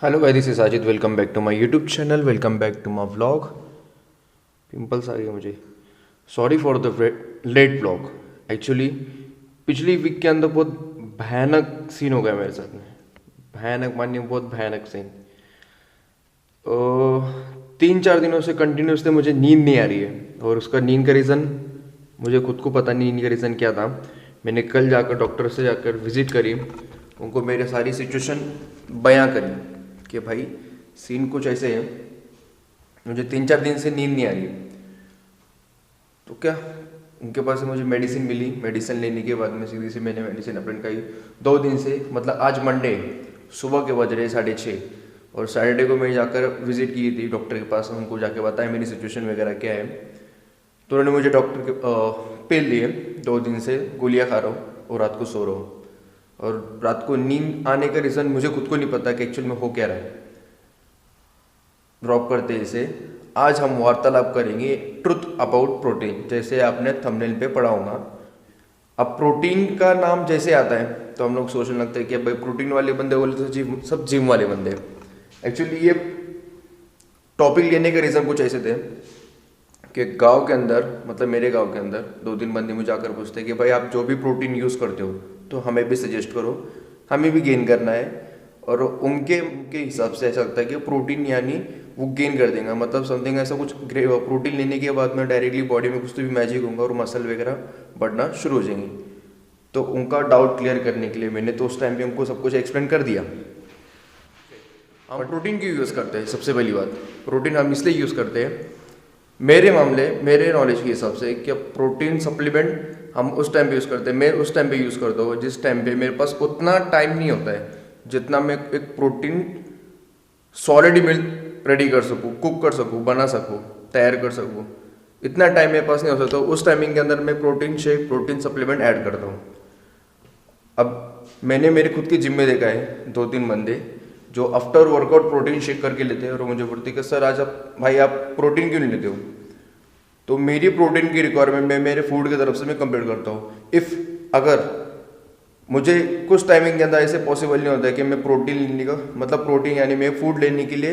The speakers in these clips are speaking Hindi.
Hello guys, this is Ajit. Welcome back to my YouTube channel. Welcome back to my vlog. Pimples आ गए मुझे। Sorry for the late vlog. Actually पिछली वीक के अंदर बहुत भयानक सीन हो गया मेरे साथ में। भयानक मानिए, बहुत भयानक सीन। 3-4 दिनों से कंटिन्यूसली मुझे नींद नहीं आ रही है, और उसका नींद का रीज़न मुझे खुद को पता नहीं। नींद का रीज़न क्या था। मैंने कल जाकर डॉक्टर से जाकर विजिट करी, उनको मेरे सारी सिचुएशन बयां करी कि भाई सीन कुछ ऐसे है, मुझे 3-4 दिन से नींद नहीं आ रही है। तो क्या, उनके पास से मुझे मेडिसिन मिली। मेडिसिन लेने के बाद में सीधी सी मैंने मेडिसिन अप्लाई करी। 2 दिन से, मतलब आज मंडे सुबह के बज रहे 6:30, और सैटरडे को मैं जाकर विजिट की थी डॉक्टर के पास। उनको जाके बताया मेरी सिचुएशन वगैरह क्या है। तो उन्होंने मुझे डॉक्टर के पिल दिए। 2 दिन से गोलियां खा रहा हूँ और रात को सो रहा हूँ। और रात को नींद आने का रीज़न मुझे खुद को नहीं पता कि एक्चुअल में हो क्या रहा है। ड्रॉप करते इसे। आज हम वार्तालाप करेंगे ट्रुथ अबाउट प्रोटीन, जैसे आपने थंबनेल पे पढ़ा होगा। अब प्रोटीन का नाम जैसे आता है तो हम लोग सोचने लगते हैं कि भाई प्रोटीन वाले बंदे बोले तो सब जिम वाले बंदे। एक्चुअली ये टॉपिक लेने का रीज़न कुछ ऐसे थे कि गांव के अंदर, मतलब मेरे गांव के अंदर 2-3 बंदे मुझे आकर पूछते कि भाई आप जो भी प्रोटीन यूज़ करते हो तो हमें भी सजेस्ट करो, हमें भी गेन करना है। और उनके उनके हिसाब से ऐसा लगता है कि प्रोटीन यानी वो गेन कर देगा, मतलब समथिंग ऐसा कुछ। प्रोटीन लेने के बाद में डायरेक्टली बॉडी में कुछ तो भी मैजिक होगा और मसल वगैरह बढ़ना शुरू हो जाएंगे। तो उनका डाउट क्लियर करने के लिए मैंने तो उस टाइम पे उनको सब कुछ एक्सप्लेन कर दिया। हम प्रोटीन क्यों यूज़ करते हैं? सबसे पहली बात, प्रोटीन हम इसलिए यूज़ करते हैं, मेरे मामले, मेरे नॉलेज के हिसाब से, कि प्रोटीन सप्लीमेंट हम उस टाइम पे यूज़ करते हैं। मैं उस टाइम पे यूज़ करता हूँ जिस टाइम पे मेरे पास उतना टाइम नहीं होता है जितना मैं एक प्रोटीन सॉलिड मील रेडी कर सकूँ, कुक कर सकूँ, बना सकूँ, तैयार कर सकूँ। इतना टाइम मेरे पास नहीं हो सकता। उस टाइमिंग के अंदर मैं protein shake, protein supplement add करता हूँ। अब मैंने मेरे खुद की जिम में देखा है 2-3 बंदे जो आफ्टर वर्कआउट प्रोटीन शेक करके लेते हैं, और मुझे बोलते कि सर आज आप, भाई आप प्रोटीन क्यों नहीं लेते हो? तो मेरी प्रोटीन की रिक्वायरमेंट मैं मेरे फूड की तरफ से मैं कंप्लीट करता हूँ। इफ़ अगर मुझे कुछ टाइमिंग के अंदर ऐसे पॉसिबल नहीं होता है कि मैं प्रोटीन लेने का, मतलब प्रोटीन यानी मैं फूड लेने के लिए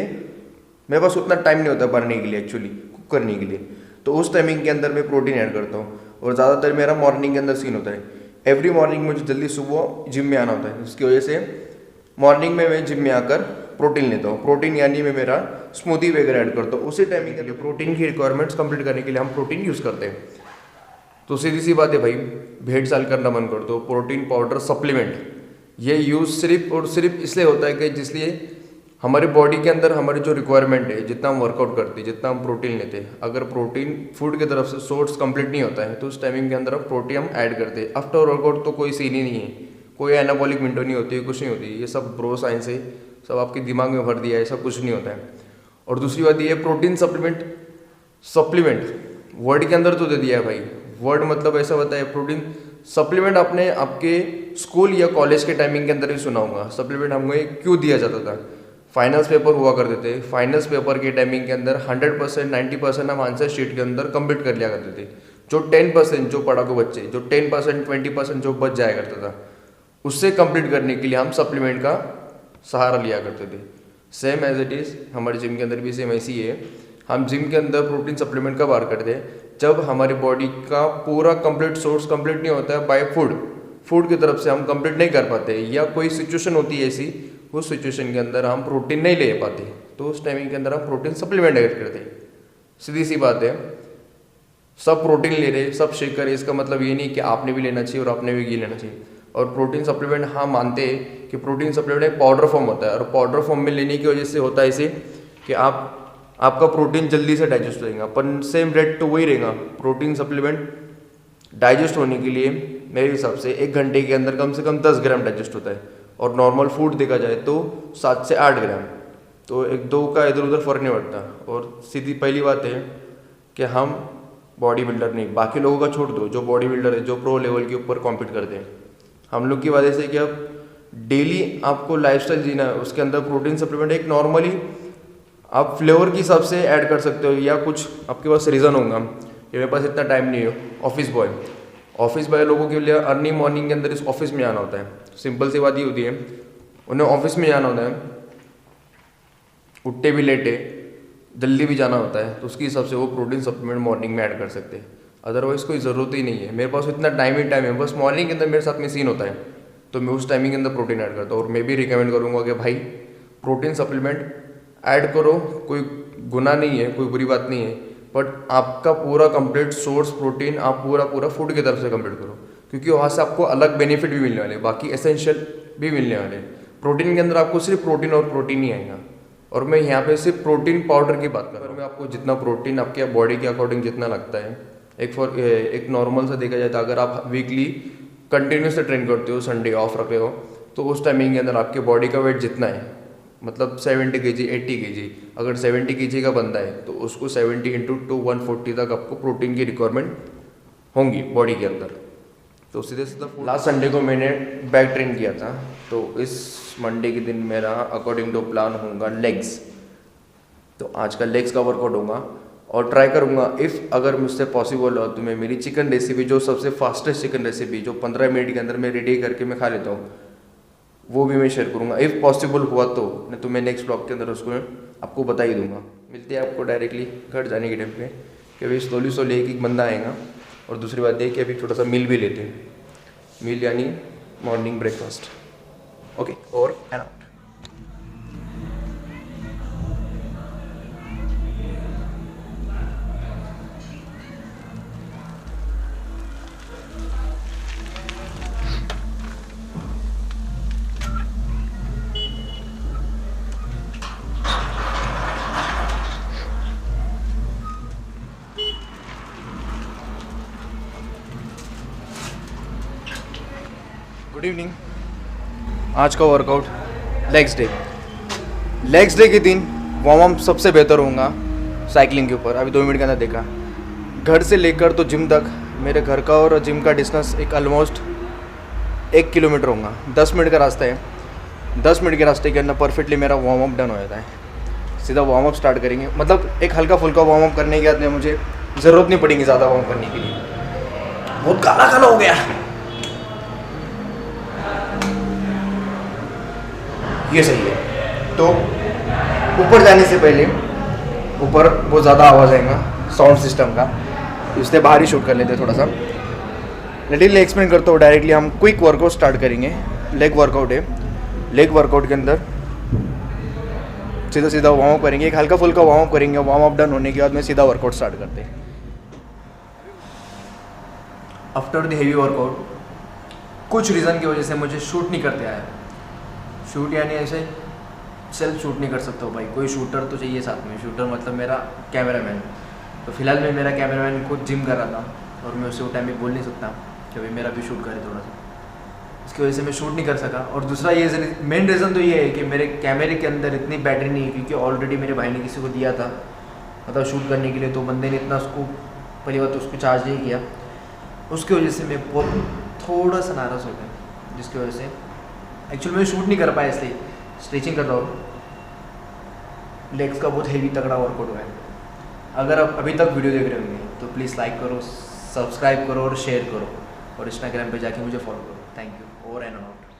मेरे पास उतना टाइम नहीं होता बनने के लिए, एक्चुअली कुक करने के लिए। तो उस टाइमिंग के अंदर मैं प्रोटीन ऐड करता हूँ। और ज़्यादातर मेरा मॉर्निंग के अंदर सीन होता है। एवरी मॉर्निंग मुझे जल्दी सुबह जिम में आना होता है, जिसकी वजह से मॉर्निंग में मैं जिम में आकर प्रोटीन लेता हूँ। प्रोटीन यानी मैं मेरा स्मूदी वगैरह ऐड करता हूँ। उसी टाइमिंग के लिए प्रोटीन की रिक्वायरमेंट्स कंप्लीट करने के लिए हम प्रोटीन यूज़ करते हैं। तो सीधी सी बात है भाई, भेड़ चाल करना बंद कर दो। प्रोटीन पाउडर सप्लीमेंट ये यूज़ सिर्फ और सिर्फ इसलिए होता है कि जिसलिए हमारी बॉडी के अंदर हमारी जो रिक्वायरमेंट है, जितना हम वर्कआउट करते हैं, जितना हम प्रोटीन लेते हैं, अगर प्रोटीन फूड की तरफ से सोर्स कंप्लीट नहीं होता है तो उस टाइमिंग के अंदर हम प्रोटीन हम ऐड करते हैं। आफ्टर वर्कआउट तो कोई सीन ही नहीं है, कोई एनाबॉलिक विंडो नहीं होती है, कुछ नहीं होती है। ये सब ब्रो साइंस है, सब आपके दिमाग में भर दिया है, ऐसा कुछ नहीं होता है। और दूसरी बात ये है, प्रोटीन सप्लीमेंट, सप्लीमेंट वर्ड के अंदर तो दे दिया है भाई। वर्ड मतलब ऐसा होता है, प्रोटीन सप्लीमेंट आपने आपके स्कूल या कॉलेज के टाइमिंग के अंदर भी सुना होगा। सप्लीमेंट हमें क्यों दिया जाता था? फाइनल्स पेपर हुआ करते थे, फाइनल्स पेपर के टाइमिंग के अंदर 100%, 90% हम आंसर शीट के अंदर कंप्लीट कर लिया करते थे। जो 10% जो पढ़ाकू बच्चे, जो 10%, 20% जो बच जाया करता था, उससे कंप्लीट करने के लिए हम सप्लीमेंट का सहारा लिया करते थे। सेम एज इट इज़ हमारे जिम के अंदर भी सेम ऐसी है। हम जिम के अंदर प्रोटीन सप्लीमेंट कब बार करते हैं? जब हमारी बॉडी का पूरा कंप्लीट सोर्स कंप्लीट नहीं होता है बाय फूड की तरफ से हम कंप्लीट नहीं कर पाते, या कोई सिचुएशन होती है ऐसी, उस सिचुएशन के अंदर हम प्रोटीन नहीं ले पाते, तो उस टाइमिंग के अंदर हम प्रोटीन सप्लीमेंट ऐड करते हैं। सीधी सी बात है, सब प्रोटीन ले रहे, सब शेक करे, इसका मतलब ये नहीं कि आपने भी लेना चाहिए और आपने भी ये लेना चाहिए। और प्रोटीन सप्लीमेंट हाँ मानते हैं कि प्रोटीन सप्लीमेंट एक पाउडर फॉर्म होता है, और पाउडर फॉर्म में लेने की वजह से होता है इसे कि आपका प्रोटीन जल्दी से डाइजेस्ट हो जाएगा। पर सेम रेट तो वही रहेगा। प्रोटीन सप्लीमेंट डाइजेस्ट होने के लिए मेरे हिसाब से 1 घंटे के अंदर कम से कम 10 ग्राम डाइजेस्ट होता है, और नॉर्मल फूड देखा जाए तो 7 से 8 ग्राम। तो 1-2 का इधर उधर फर्क नहीं पड़ता। और सीधी पहली बात है कि हम बॉडी बिल्डर नहीं, बाकी लोगों का छोड़ दो, जो बॉडी बिल्डर है, जो प्रो लेवल के ऊपर कॉम्पीट करते हैं, हम लोग की वजह से कि अब डेली आपको लाइफस्टाइल जीना है, उसके अंदर प्रोटीन सप्लीमेंट एक नॉर्मली आप फ्लेवर के हिसाब से ऐड कर सकते हो, या कुछ आपके पास रीज़न होगा कि मेरे पास इतना टाइम नहीं है। ऑफिस बॉय लोगों के लिए अर्ली मॉर्निंग के अंदर इस ऑफिस में आना होता है। सिंपल सी बात ये होती है, उन्हें ऑफिस में जाना होता है। उठते भी लेट है, जल्दी भी जाना होता है, तो उसके हिसाब से वो प्रोटीन सप्लीमेंट मॉर्निंग में ऐड कर सकते हैं। अदरवाइज़ कोई ज़रूरत ही नहीं है। मेरे पास इतना टाइम ही टाइम है, बस मॉर्निंग के अंदर मेरे साथ में सीन होता है, तो मैं उस टाइमिंग के अंदर प्रोटीन ऐड करता हूँ। और मैं भी रिकमेंड करूँगा कि भाई प्रोटीन सप्लीमेंट ऐड करो, कोई गुनाह नहीं है, कोई बुरी बात नहीं है, बट आपका पूरा कंप्लीट सोर्स प्रोटीन आप पूरा फूड की तरफ से कंप्लीट करो, क्योंकि वहाँ से आपको अलग बेनिफिट भी मिलने वाले, बाकी एसेंशियल भी मिलने वाले। प्रोटीन के अंदर आपको सिर्फ प्रोटीन और प्रोटीन ही आएगा, और मैं यहाँ पे सिर्फ प्रोटीन पाउडर की बात कर रहा हूँ। मैं आपको जितना प्रोटीन आपके बॉडी के अकॉर्डिंग जितना लगता है, एक नॉर्मल सा देखा जाए तो अगर आप वीकली कंटिन्यूस से ट्रेन करते हो, संडे ऑफ रख रहे हो, तो उस टाइमिंग के अंदर आपके बॉडी का वेट जितना है, मतलब 70 kg 80 kg, अगर 70 kg का बंदा है तो उसको 70 इंटू 140 तक आपको प्रोटीन की रिक्वायरमेंट होंगी बॉडी के अंदर। तो सीधे सीधा लास्ट संडे को मैंने बैक ट्रेन किया था, तो इस मंडे के दिन मेरा अकॉर्डिंग टू प्लान होगा लेग्स। तो आज का लेग्स का वर्कआउट होगा, और ट्राई करूँगा इफ़ अगर मुझसे पॉसिबल हो तो मैं मेरी चिकन रेसिपी, जो सबसे फास्टेस्ट चिकन रेसिपी जो 15 मिनट के अंदर मैं रेडी करके मैं खा लेता हूँ, वो भी मैं शेयर करूँगा इफ़ पॉसिबल हुआ तो। नहीं तो मैं नेक्स्ट ब्लॉग के अंदर उसको आपको बता ही दूंगा। मिलते हैं आपको डायरेक्टली घर जाने के टाइम पे, कि अभी स्लोली एक बंदा आएगा। और दूसरी बात ये कि अभी छोटा सा मील भी लेते हैं, मील यानी मॉर्निंग ब्रेकफास्ट। ओके, और एंड आउट। Good evening. आज का workout legs day. Legs day के दिन वार्म अप सबसे बेहतर होगा साइकिलिंग के ऊपर। अभी 2 मिनट के अंदर देखा, घर से लेकर तो जिम तक मेरे घर का और जिम का डिस्टेंस एक ऑलमोस्ट 1 किलोमीटर होगा। 10 मिनट का रास्ता है। 10 मिनट के रास्ते के अंदर परफेक्टली मेरा वार्म अप डन हो जाता है। सीधा वार्म अप स्टार्ट करेंगे, मतलब एक हल्का फुल्का वार्म अप करने के बाद में मुझे ज़रूरत नहीं पड़ेगी ज़्यादा वार्म करने के लिए। बहुत काला काला हो गया ये, सही है। तो ऊपर जाने से पहले, ऊपर बहुत ज़्यादा आवाज़ आएगा साउंड सिस्टम का, इसलिए बाहर ही शूट कर लेते हैं थोड़ा सा। लिटिल एक्सप्लेन करता हूँ। डायरेक्टली हम क्विक वर्कआउट स्टार्ट करेंगे। लेग वर्कआउट है। लेग वर्कआउट के अंदर सीधा सीधा वार्म अप करेंगे, एक हल्का फुल्का वार्म अप करेंगे। वार्म अप डन होने के बाद में सीधा वर्कआउट स्टार्ट करते हैं। आफ्टर द हेवी वर्कआउट कुछ रीज़न की वजह से मुझे शूट नहीं करते आया। शूट यानी ऐसे सेल्फ शूट नहीं कर सकता हूँ भाई, कोई शूटर तो चाहिए साथ में। शूटर मतलब मेरा कैमरामैन। तो फिलहाल मैं मेरा कैमरामैन खुद जिम कर रहा था, और मैं उससे वो टाइम में बोल नहीं सकता कि भाई मेरा भी शूट करे थोड़ा सा। इसकी वजह से मैं शूट नहीं कर सका। और दूसरा ये मेन रीज़न तो ये है कि मेरे कैमरे के अंदर इतनी बैटरी नहीं है, क्योंकि ऑलरेडी मेरे भाई ने किसी को दिया था मतलब शूट करने के लिए, तो बंदे ने इतना उसको पहली बात तो उसको चार्ज नहीं किया। उसकी वजह से मैं बहुत थोड़ा सा नाराज़ हो गया, जिसकी वजह से एक्चुअली मैं शूट नहीं कर पाया, इसलिए स्ट्रेचिंग कर रहा हूँ। लेग्स का बहुत हेवी तगड़ा वर्कआउट हुआ है। अगर आप अभी तक वीडियो देख रहे होंगे तो प्लीज़ लाइक करो, सब्सक्राइब करो और शेयर करो, और इंस्टाग्राम पे जाके मुझे फॉलो करो। Thank you. Over and out.